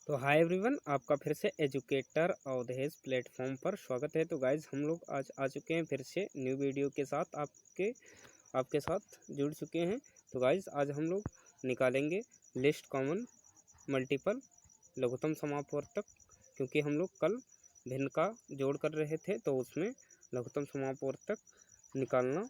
तो hi everyone, आपका फिर से एजुकेटर अवधेश प्लेटफॉर्म पर स्वागत है। तो गाइज हम लोग आज आ चुके हैं फिर से न्यू वीडियो के साथ आपके साथ जुड़ चुके हैं। तो गाइज आज हम लोग निकालेंगे लिस्ट कॉमन मल्टीपल लघुत्तम समापवर्तक, क्योंकि हम लोग कल भिन्न का जोड़ कर रहे थे तो उसमें लघुत्तम समापवर्तक निकालना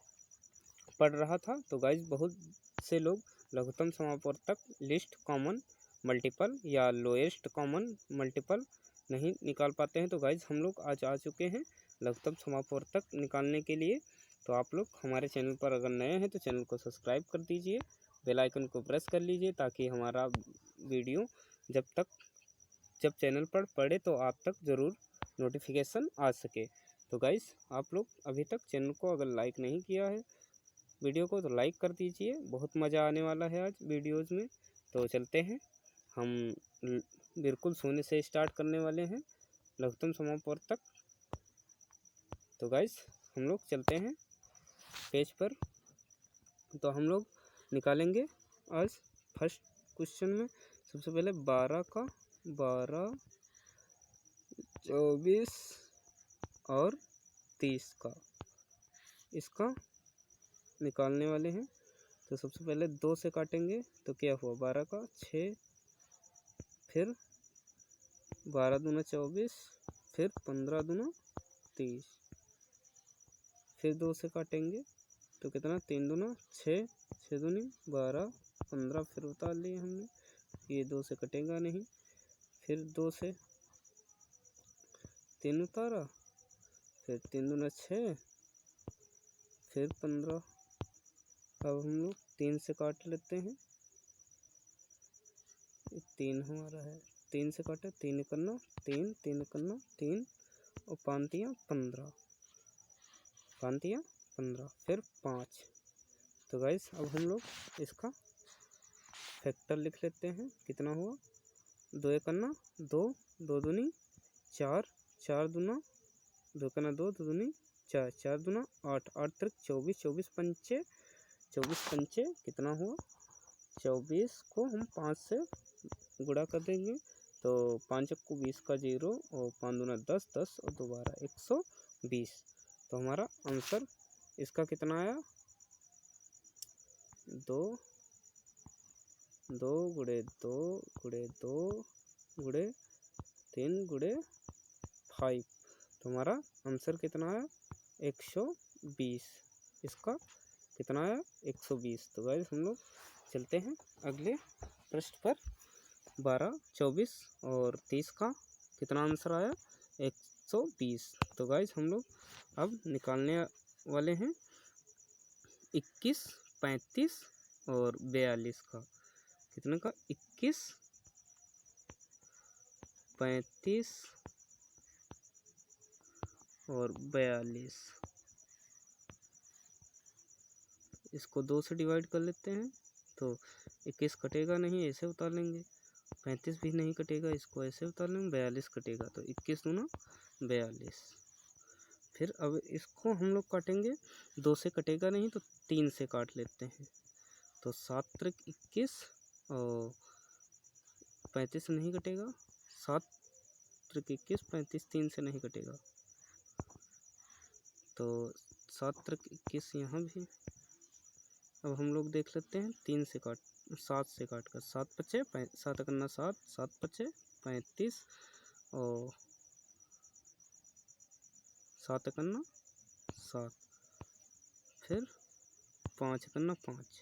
पड़ रहा था। तो गाइज बहुत से लोग लघुत्तम समापवर्तक लिस्ट कॉमन मल्टीपल या लोएस्ट कॉमन मल्टीपल नहीं निकाल पाते हैं। तो गाइज हम लोग आज आ चुके हैं लघुत्तम समापवर्तक निकालने के लिए। तो आप लोग हमारे चैनल पर अगर नए हैं तो चैनल को सब्सक्राइब कर दीजिए, बेल आइकन को प्रेस कर लीजिए, ताकि हमारा वीडियो जब चैनल पर पड़े तो आप तक ज़रूर नोटिफिकेशन आ सके। तो गाइज आप लोग अभी तक चैनल को अगर लाइक नहीं किया है वीडियो को तो लाइक कर दीजिए, बहुत मज़ा आने वाला है आज वीडियोज़ में। तो चलते हैं, हम बिल्कुल शून्य से स्टार्ट करने वाले हैं लघुत्तम समापवर्तक। तो गाइस हम लोग चलते हैं पेज पर। तो हम लोग निकालेंगे आज फर्स्ट क्वेश्चन में सबसे पहले 12 का 12, 24 और 30 का इसका निकालने वाले हैं। तो सबसे पहले 2 से काटेंगे तो क्या हुआ, 12 का 6, फिर 12 दूना 24, फिर 15 दूना 30, फिर 2 से काटेंगे तो कितना, 3 दूना 6, 6 दूनी 12, 15 फिर उतार लिए हमने, ये 2 से कटेगा नहीं। फिर 2 से 3 उतारा, फिर 3 दूना 6, फिर 15। अब हम लोग 3 से काट लेते हैं, 3 हमारा है, 3 से काटे, 3 करना 3, 3 करना 3 और 5 5 15, फिर 5। तो गाइस अब हम लोग इसका फैक्टर लिख लेते हैं, कितना हुआ, 2 करना 2, 2 दूनी 4, 4 दूना 2 करना 2, 2 दूनी 4, 4 दूना 8, 8 तक 24, 24 पंचे 24 पंचे कितना हुआ, 24 को हम 5 से गुणा कर देंगे तो 5 को 20 का 0 और 5 दूना 10, 10 और 2 12 120। तो हमारा आंसर इसका कितना आया, 2 2 गुणे 2 गुणे 2 गुणे 3 गुणे 5। तो हमारा आंसर कितना आया, 120। इसका कितना आया, 120। तो गाइस हम लोग चलते हैं अगले पृष्ठ पर। 12, 24 और 30 का कितना आंसर आया, 120। तो गाइस हम लोग अब निकालने वाले हैं 21, 35 और 42 का। कितने का, 21, 35 और 42। इसको 2 से डिवाइड कर लेते हैं तो 21 कटेगा नहीं, ऐसे उतार लेंगे, 35 भी नहीं कटेगा, इसको ऐसे उतार लेंगे, 42 कटेगा तो 21 दूना 42। फिर अब इसको हम लोग काटेंगे, 2 से कटेगा नहीं तो 3 से काट लेते हैं। तो 7 त्रिक 21 और 35 नहीं कटेगा, 7 त्रिक 21, 35 3 से नहीं कटेगा तो 7 त्रिक 21 यहाँ भी। अब हम लोग देख लेते हैं 3 से काट 7 से काट कर, 7 पचे 7 करना 7, 7 पचे 35 और 7 करना 7, फिर 5 करना 5।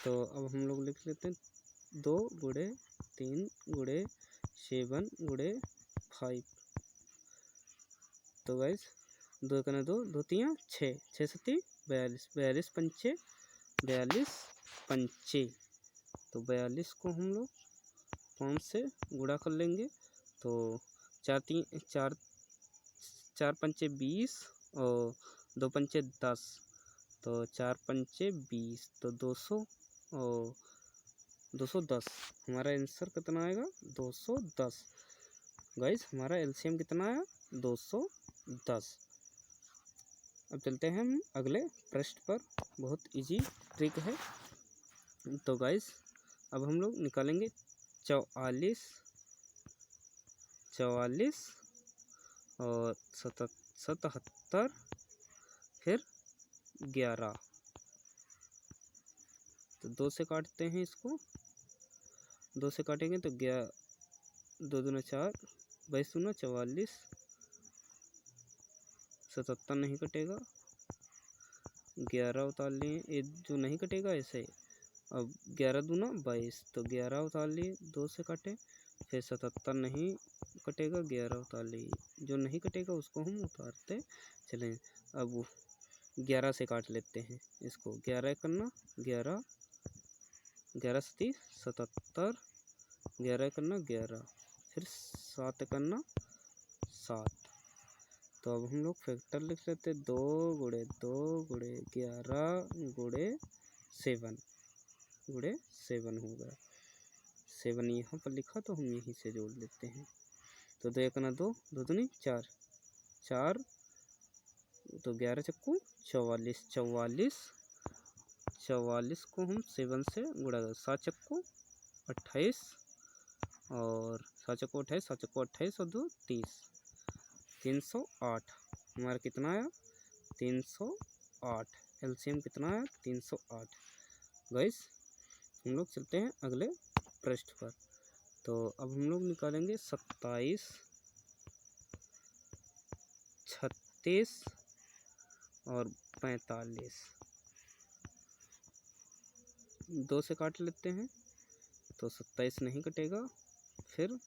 तो अब हम लोग लिख लेते हैं 2 गुणे 3 गुणे 7 गुणे 5। तो गाइस 2 करना 2, 2 3 6, 6 7 42, 42 पंचे 42 पंचे। तो 42 को हम लोग 5 से गुणा कर लेंगे तो 4 पंचे 20 और 2 पंचे 10, तो 4 पंचे 20 तो 200 और 210। हमारा आंसर कितना आएगा, 210। गाइस हमारा एलसीएम कितना आया, 210। अब चलते हैं हम अगले पृष्ठ पर, बहुत इजी ट्रिक है। तो गाइस अब हम लोग निकालेंगे 44 44 और 77 फिर 11। तो 2 से काटते हैं इसको, 2 से काटेंगे तो 2 दूना 4, 22 दूना 44, 77 नहीं कटेगा, 11 उतार लिए, ये जो नहीं कटेगा ऐसे। अब 11 दूना 22, तो 11 उतार लिए, 2 से काटे, फिर 77 नहीं कटेगा, 11 उतार लिए, जो नहीं कटेगा उसको हम उतारते चलें। अब 11 से काट लेते हैं इसको, 11 करना 11, 11 सती 77, 11 करना 11, फिर 7 करना 7। तो अब हम लोग फैक्टर लिख लेते, 2 गुणे 2 गुणे 11 गुणे 7 हो गया। 7 यहाँ पर लिखा तो हम यहीं से जोड़ लेते हैं। तो 2 एक ना 2, 2 दूनी 4, 4 तो 11 चक्कू 44, 44 को हम 7 से गुणा कर, 7 चक्कू 28 और 7 चक्कू 28, 7 चक्कू 28 और 2 30, 308 हमारा कितना आया 308। एलसीएम कितना आया 308। गाइस हम लोग चलते हैं अगले पृष्ठ पर। तो अब हम लोग निकालेंगे 27, 36 और 45। 2 से काट लेते हैं तो 27 नहीं कटेगा, फिर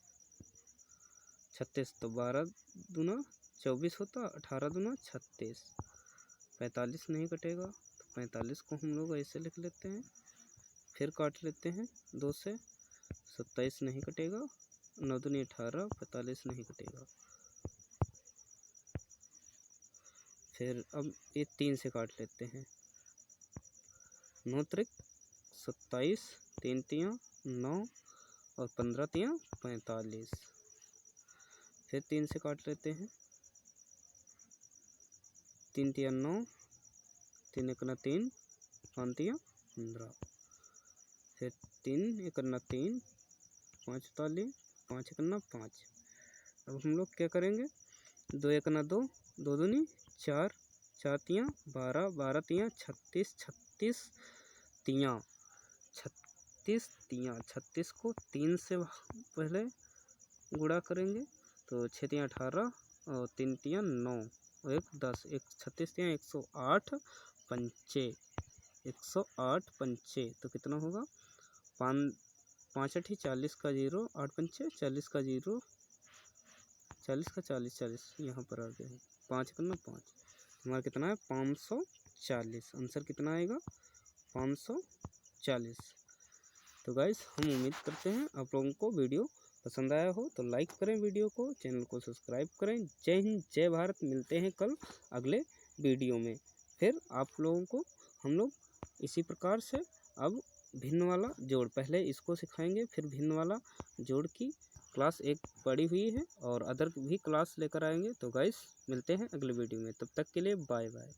36 तो 12 दूना 24 होता, 18 दूना 36, 45 नहीं कटेगा, तो 45 को हम लोग ऐसे लिख लेते हैं। फिर काट लेते हैं 2 से, 27 नहीं कटेगा, 9 दूनी 18, 45 नहीं कटेगा। फिर अब ये 3 से काट लेते हैं, 9 त्रिक 27, 3 तियाँ 9 और 15 तियाँ 45। फिर 3 से काट लेते हैं, 3 तियाँ 9, 3 एक ना 3, 5 तियाँ 15, फिर 3 एक ना 3, 5 उतार लिए, 5 एक ना 5। अब हम लोग क्या करेंगे, 2 एक ना 2, 2 दूनी 4, 4 तियाँ 12, 12 तियाँ 36, 36 तियाँ 36 तियाँ, 36 को 3 से पहले गुणा करेंगे तो 6 तियाँ 18 और 3 तियाँ 9 और 1 10, 36 तियाँ 108 पंचे, 108 पंचे तो कितना होगा 5 8 40 का 0, 8 पंचे 40 का 0, 40 का 40 40 यहाँ पर आ गया है, 5 करना 5, हमारा कितना है 540। आंसर कितना आएगा 540। तो गाइस हम उम्मीद करते हैं आप लोगों को वीडियो पसंद आया हो, तो लाइक करें वीडियो को, चैनल को सब्सक्राइब करें। जय हिंद जय भारत, मिलते हैं कल अगले वीडियो में। फिर आप लोगों को हम लोग इसी प्रकार से अब भिन्न वाला जोड़, पहले इसको सिखाएंगे फिर भिन्न वाला जोड़ की क्लास एक पड़ी हुई है और अदर भी क्लास लेकर आएंगे। तो गाइस मिलते हैं अगले वीडियो में, तब तक के लिए बाय बाय।